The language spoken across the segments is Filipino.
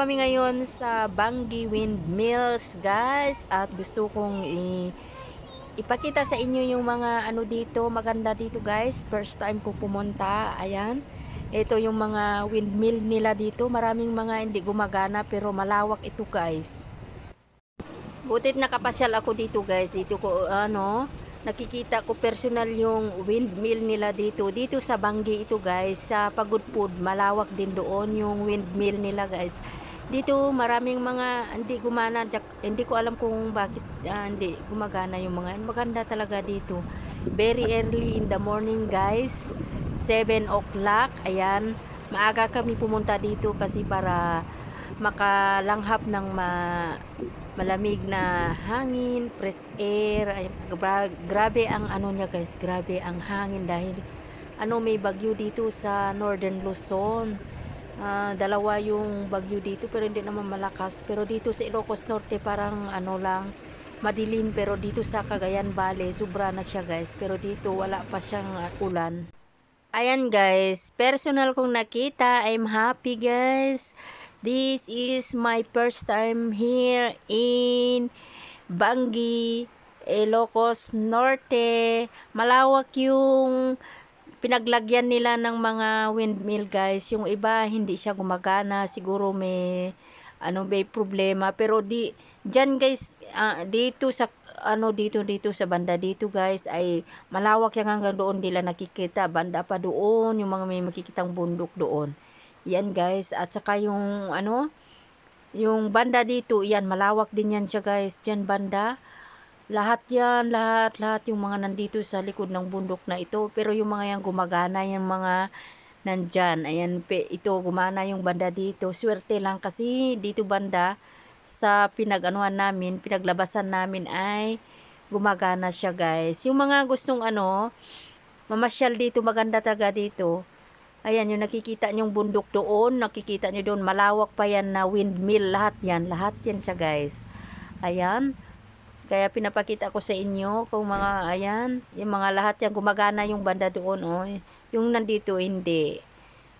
kami ngayon sa Bangi Windmills, guys. At gusto kong ipakita sa inyo yung mga ano dito, maganda dito, guys. First time ko pumunta. Ayan. Ito yung mga windmill nila dito. Maraming mga hindi gumagana pero malawak ito, guys. Butit nakapasyal ako dito, guys. Dito ko nakikita ko personal yung windmill nila dito. Dito sa Bangi ito, guys. Sa Pagudpud, malawak din doon yung windmill nila, guys. Dito maraming mga hindi gumana. Hindi ko alam kung bakit hindi gumagana yung mga. Maganda talaga dito. Very early in the morning, guys. 7 o'clock. Ayan. Maaga kami pumunta dito kasi para makalanghap ng malamig na hangin, fresh air. Ay, grabe ang ano niya, guys, grabe ang hangin dahil may bagyo dito sa Northern Luzon. Dalawa yung bagyo dito pero hindi naman malakas, pero dito sa Ilocos Norte parang lang madilim, pero dito sa Cagayan Valley sobra na siya, guys, pero dito wala pa siyang ulan. Ayan, guys, personal kong nakita, I'm happy, guys. This is my first time here in Bangi, Ilocos Norte. Malawak yung pinaglagyan nila ng mga windmill, guys. Yung iba hindi siya gumagana, siguro may may problema, pero diyan, guys, dito sa dito sa banda dito, guys, ay malawak yan, hanggang doon nila nakikita, banda pa doon yung mga may makikitang bundok doon. Yan, guys, at saka yung yung banda dito, yan malawak din yan siya, guys. Diyan banda, lahat yan, lahat yung mga nandito sa likod ng bundok na ito, pero yung mga yan gumagana, yung mga nandyan, ayan, ito gumana yung banda dito. Swerte lang kasi dito banda sa pinaglabasan namin ay gumagana siya, guys. Yung mga gustong mamasyal dito, maganda talaga dito. Ayan, yung nakikita nyong bundok doon, nakikita nyo doon, malawak pa yan na windmill, lahat yan siya, guys. Ayan, kaya pinapakita ko sa inyo kung mga, ayan, yung mga lahat yan gumagana yung banda doon, yung nandito hindi.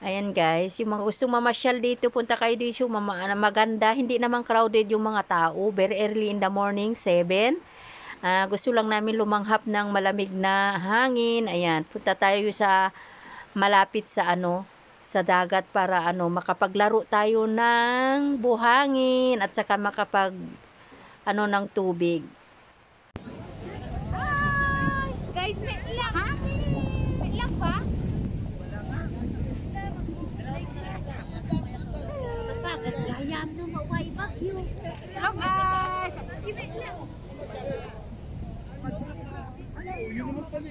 Ayan, guys, yung mga gustong mamasyal dito, punta kayo dito, maganda, hindi naman crowded yung mga tao, very early in the morning, 7. Gusto lang namin lumanghap ng malamig na hangin. Ayan, punta tayo sa malapit sa sa dagat para makapaglaro tayo ng buhangin at saka makapag ng tubig. Hi! Guys, wait lang. Ha? Wait lang ba? Napakagayam na maway bagyo. Hello, guys! Wait lang. Yun naman pala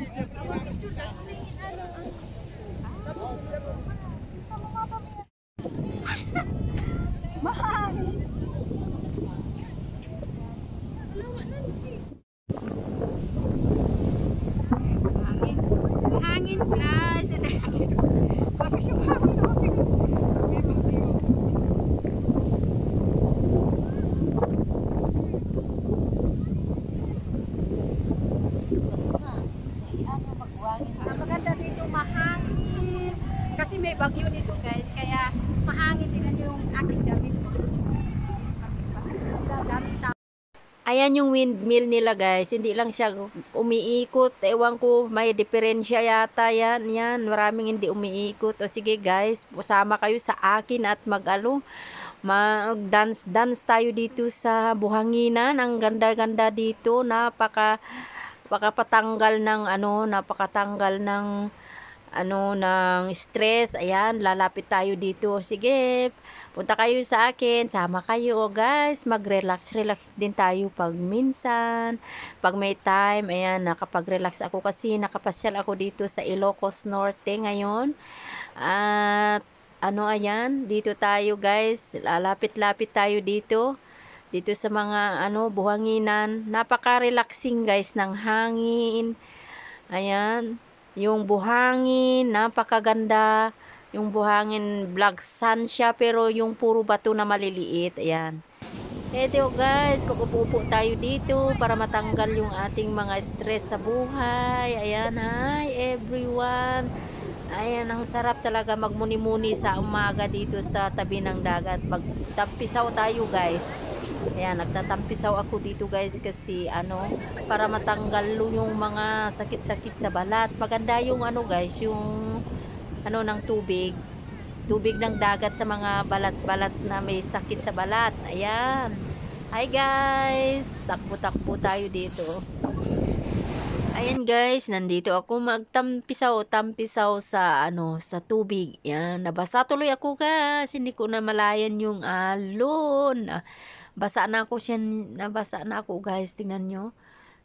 Mahangin. Hangin, guys. Bakit siya hangin? Maganda dito, mahangin. Kasi may bagyo dito, guys. Kaya mahangin din yung aking damit. Ayan yung windmill nila, guys. Hindi lang siya umiikot. Ewan ko, may diferensya yata yan. Yan, maraming hindi umiikot. O sige, guys, usama kayo sa akin at mag-dance tayo dito sa buhanginan. Ang ganda-ganda dito. Napakatanggal ng stress. Ayan, lalapit tayo dito. Sige, punta kayo sa akin, sama kayo, guys, mag-relax din tayo pag minsan, pag may time. Ayan, nakapag-relax ako kasi nakapasyal ako dito sa Ilocos Norte ngayon. At ayan, dito tayo, guys, lalapit-lapit tayo dito sa mga buhanginan. Napaka-relaxing, guys, ng hangin. Ayan, yung buhangin, napakaganda. Yung buhangin, black sun siya, pero yung puro bato na maliliit. Ayan. Eto, guys, kukupupo tayo dito para matanggal yung ating mga stress sa buhay. Ayan, hi everyone. Ayan, ang sarap talaga magmuni-muni sa umaga dito sa tabi ng dagat. Magtampisaw tayo, guys. Ayan, nagtatampisaw ako dito, guys, kasi ano, para matanggal yung mga sakit-sakit sa balat. Maganda yung ano, guys, yung ano ng tubig. Tubig ng dagat sa mga balat-balat na may sakit sa balat. Ayan. Hi, guys. Takbo-takbo tayo dito. Ayan guys, nandito ako tampisaw sa ano, sa tubig. Yan, nabasa tuloy ako guys. Hindi ko na malayan yung alon. Basa na ako siya, nabasa na ako guys. Tingnan nyo.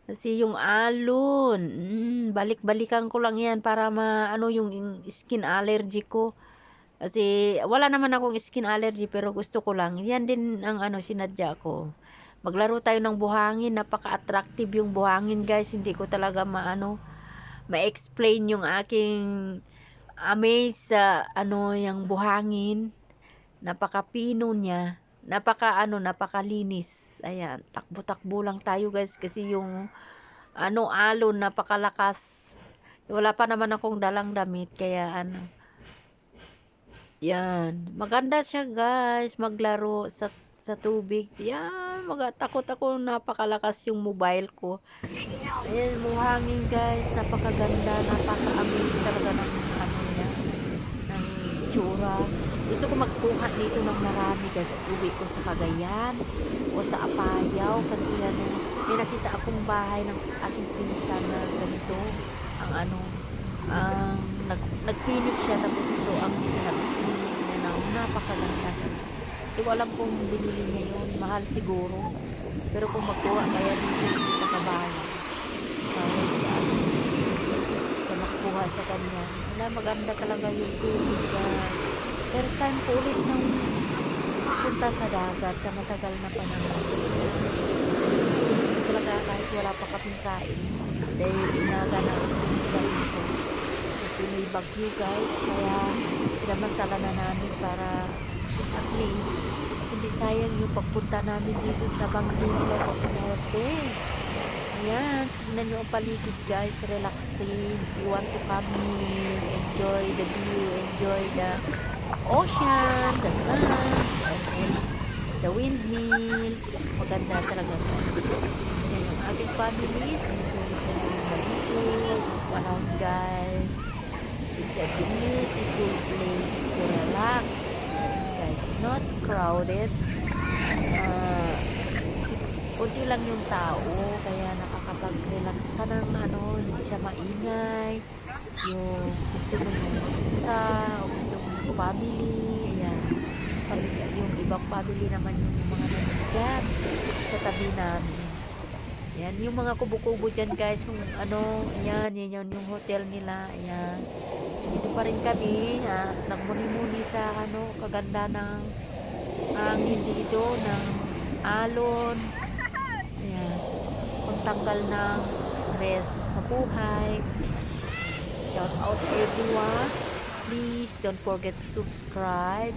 Kasi yung alon, balik-balikan ko lang yan para ano yung skin allergy ko. Kasi wala naman akong skin allergy pero gusto ko lang. Yan din ang ano sinadya ko. Maglaro tayo ng buhangin. Napaka-attractive yung buhangin, guys. Hindi ko talaga ma-explain yung aking amaze sa ano yung buhangin. Napaka-pino niya. Napakalinis. Ayan, takbo-takbo lang tayo, guys, kasi yung ano alon napakalakas. Wala pa naman akong dalang damit kaya ano. Yan, maganda siya, guys, maglaro sa tubig. Yan, takot ako, napakalakas yung mobile ko. Ayan, buhangin guys, napakaganda, napaka-amaze talaga ng ano niya, ng itsura. Gusto ko magkuha dito ng marami guys, uwi ko sa Cagayan o sa Apayao kasi ano, may nakita akong bahay ng aking pinsan na ganito, ang ano, nag-finish siya tapos ito ang nag-finish niya na napakaganda. Hindi ko alam kung binili niya yun. Mahal siguro. Pero kung magkuha kaya dito sa kabayan. Kahit sa makuha sa kanya. Wala, maganda talaga yung tubig. First time ko ulit nang punta sa dagat sa matagal na panahon. Talaga kahit wala pa kaming kain. Dahil inaga na ang punta dito. Kasi may bagyo guys. Kaya pinamantala na namin para at least hindi sayang yung pagpunta namin dito sa Bangli Ilocos Norte. Ayan, tignan nyo ang paligid guys, relaxing. If you want to come here, enjoy the view, enjoy the ocean, the sun, and then the windmill. Maganda talaga. Ayan yung ating family, sinusulit na yung dito. Around guys, it's a beautiful place to relax. Not crowded. Kunti lang yung tao kaya nakakapag-relax ka ng ano, hindi siya maingay. Yung gusto mo yung isa o gusto mo yung family, ayan. Yung ibang family naman yung mga nandiyan sa tabi namin. Ayan, yung mga kubo-kubo dyan guys, yung ano, ayan, yan yung hotel nila, ayan. Dito pa rin kami, nagmuni-muni sa ano, kaganda ng hangin dito, ng alon. Ayan, pagtanggal ng stress sa buhay. Shout out everyone. Please don't forget to subscribe.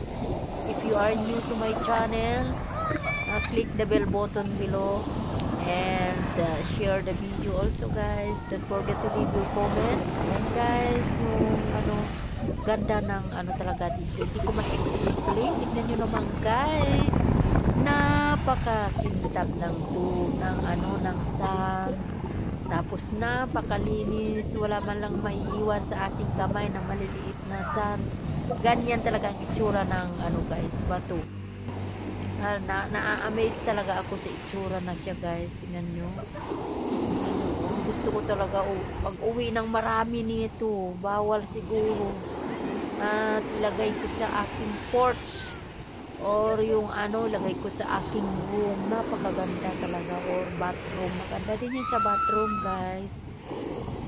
If you are new to my channel, click the bell button below and share the video also guys. Don't forget to leave your comments. Ayan guys, yung ano, ganda ng ano talaga dito. Hindi ko ma-explain. Tignan nyo naman guys, napakakintab ng ano, ng sun. Tapos napakalinis, wala man lang maiiwan sa ating kamay ng maliliit na sun. Ganyan talaga ang itsura ng ano guys, bato. Na-amaze talaga ako sa itsura na siya guys. Tingnan nyo. Gusto ko talaga pag uwi ng marami nito. Bawal siguro. At ilagay ko sa aking porch. Or yung ano, lagay ko sa aking room. Napakaganda talaga. Or bathroom. Maganda din yun sa bathroom guys.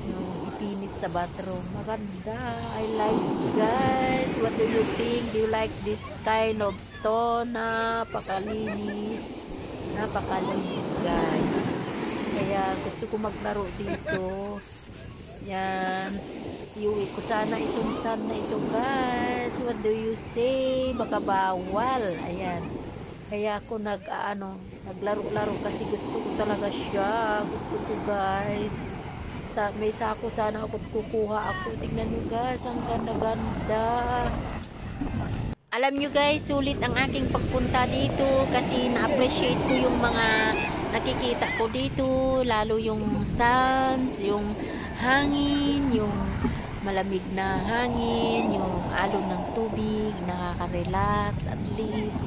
Yung ipinis sa bathroom. Maganda. I like it guys. What do you think? Do you like this kind of stone? Napakalinis. Napakalinis guys. Kaya gusto ko maglaro dito. Yan. Iuwi ko sana itong sun na ito guys. What do you say? Baka bawal. Ayan. Kaya ako naglaro-laro kasi gusto ko talaga siya. Gusto ko guys. may sako sana ako kukuha ako. Tingnan nyo guys, ang ganda-ganda. Alam nyo guys, sulit ang aking pagpunta dito kasi na-appreciate ko yung mga nakikita ko dito, lalo yung suns, yung hangin, yung malamig na hangin, yung alon ng tubig, nakaka-relax at least.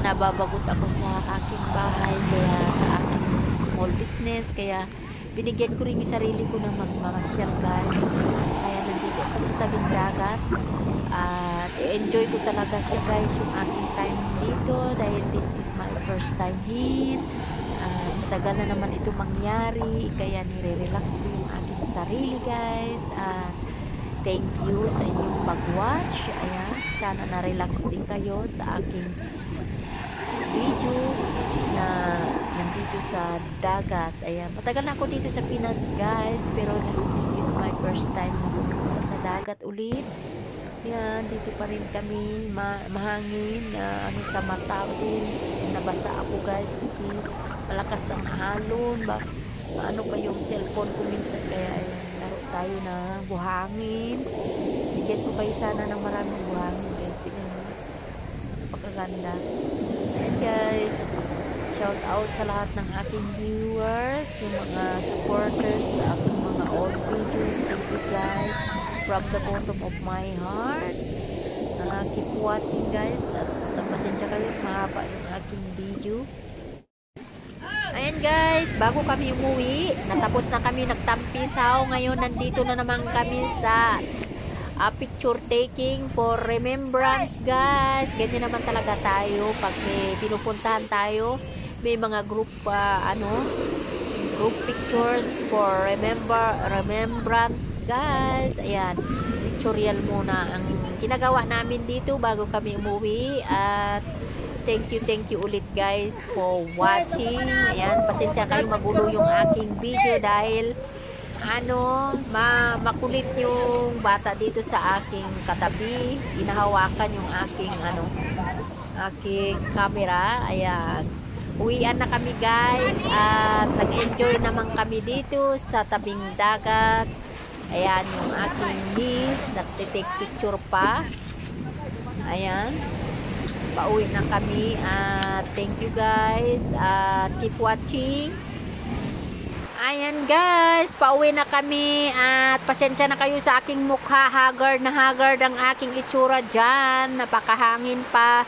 Nababagot ako sa aking bahay, kaya sa aking small business, kaya binigyan ko rin yung sarili ko ng magmamasyal guys. Kaya nandito ako sa tabing dagat at enjoy ko talaga siya guys, yung aking time dito dahil this is my first time here. Matagal na naman ito mangyari, kaya nire-relax ko yung aking sarili guys. Thank you sa inyong pag-watch. Ayan, sana na-relax din kayo sa aking video na nandito sa dagat. Ayan, matagal na ako dito sa Pinas guys, pero this is my first time na pumunta sa dagat ulit. Ayan, dito pa rin kami, mahangin, ano sa mata din. Nabasa ako guys kasi malakas ang alon. Ano pa yung cellphone ko minsan, kaya ayan, laro tayo na buhangin. Bigyan ko kayo sana ng maraming buhangin guys. Tingnan mo, napakaganda. And guys, shout out sa lahat ng aking viewers, yung mga supporters sa aking mga old videos. Thank you guys from the bottom of my heart. Keep watching guys, at pasensya kayo, mahaba yung aking video. Ayan guys, bago kami umuwi, natapos na kami nagtampisaw. Ngayon nandito na naman kami sa picture taking for remembrance guys. Ganyan naman talaga tayo pag may pinupuntahan tayo. May mga group group pictures for remembrance guys. Ayan, pictorial muna ang ginagawa namin dito bago kami umuwi. At thank you ulit guys for watching. Ayan, pasensya kayo magulo yung aking video dahil makulit yung bata dito sa aking katabi. Inahawakan yung aking aking camera. Ayan, uwian na kami guys at nag-enjoy naman kami dito sa tabing dagat. Ayan yung aking niece, nagtitake picture pa. Ayan, pauwi na kami at thank you guys at keep watching. Ayan guys, pauwi na kami at pasensya na kayo sa aking mukha. Haggard na haggard ang aking itsura dyan, napakahangin pa,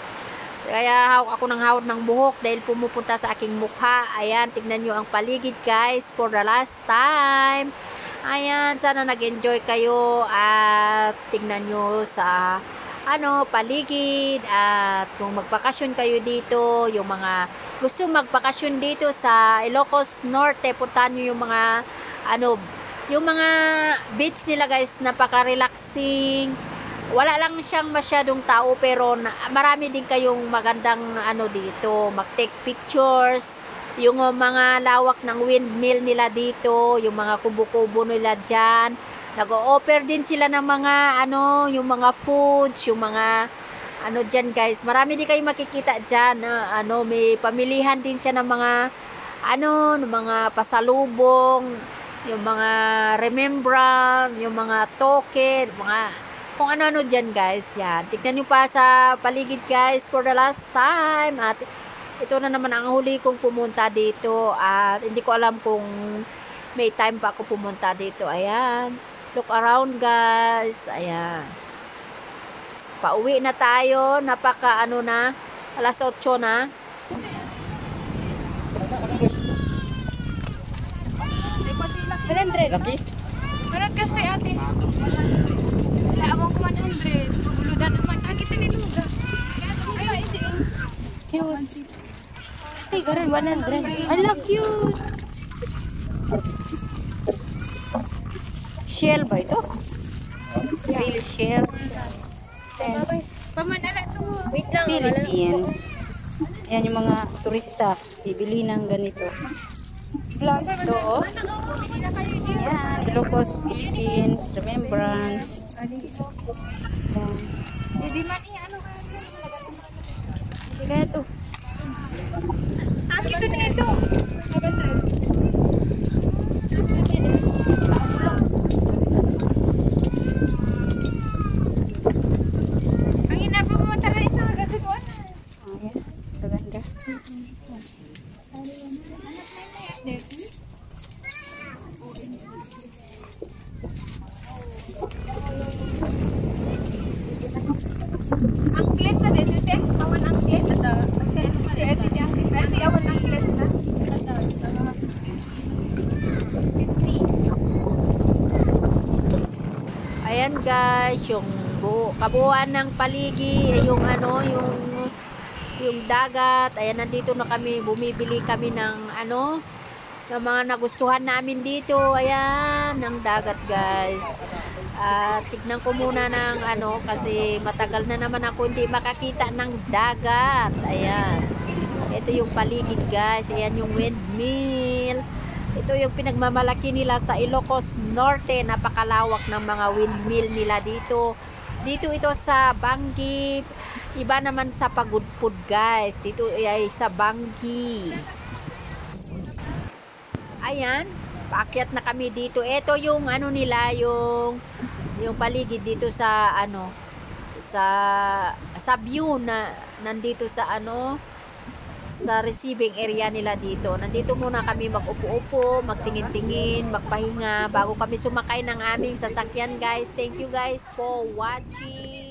kaya hawak ako ng hawak ng buhok dahil pumupunta sa aking mukha. Ayan, tignan nyo ang paligid guys for the last time. Ayan, sana nag-enjoy kayo at tignan nyo sa paligid. At kung magbakasyon kayo dito, yung mga gusto magbakasyon dito sa Ilocos Norte, puntahan nyo yung mga yung mga beach nila guys, napaka-relaxing. Wala lang siyang masyadong tao pero marami din kayong magandang dito, mag-take pictures. Yung mga lawak ng windmill nila dito, yung mga kubo-kubo nila dyan. Nag-o-offer din sila ng mga yung mga foods, yung mga dyan guys. Marami din kayo makikita dyan. May pamilihan din siya ng mga ng mga pasalubong, yung mga remembrance, yung mga token, mga kung ano dyan guys. Yan, tignan nyo pa sa paligid guys for the last time. At ito na naman ang huli kong pumunta dito at hindi ko alam kung may time pa ako pumunta dito. Ayan, look around guys. Ayan, pauwi na tayo, napaka na, alas 8 na. Laki? Meron kasi ate. Wala akong 100. Buludan naman. Kita ni Luga. Ay, cute. Ay, garan 100. Ala, cute. Shell ba ito? Real shell. Pamanala ito mo. Wait lang, Philippines. Yan yung mga turista. Bibili ng ganito. Ito, oh. Yan, Ilocos, Philippines, remembrance. Yan. Hindi man Kaya ito. Ito dito. Ayan guys, yung kabuuan ng paligi, yung ano, yung dagat. Ayan, nandito na kami, bumibili kami ng ano, ng mga nagustuhan namin dito. Ayan, ng dagat guys. Tignan ko muna ng ano, kasi matagal na naman ako hindi makakita ng dagat. Ayan. Ito yung paligid guys. Ayan yung windmill. Ito yung pinagmamalaki nila sa Ilocos Norte. Napakalawak ng mga windmill nila dito. Dito ito sa Bangi. Iba naman sa Pagudpud guys. Dito ay sa Bangi. Ayan. Paakyat na kami dito. Ito yung ano nila, yung paligid dito sa ano, sa view na nandito sa ano, sa receiving area nila dito. Nandito muna kami mag-upo-upo, magtingin-tingin, magpahinga bago kami sumakay ng aming sasakyan guys. Thank you guys for watching.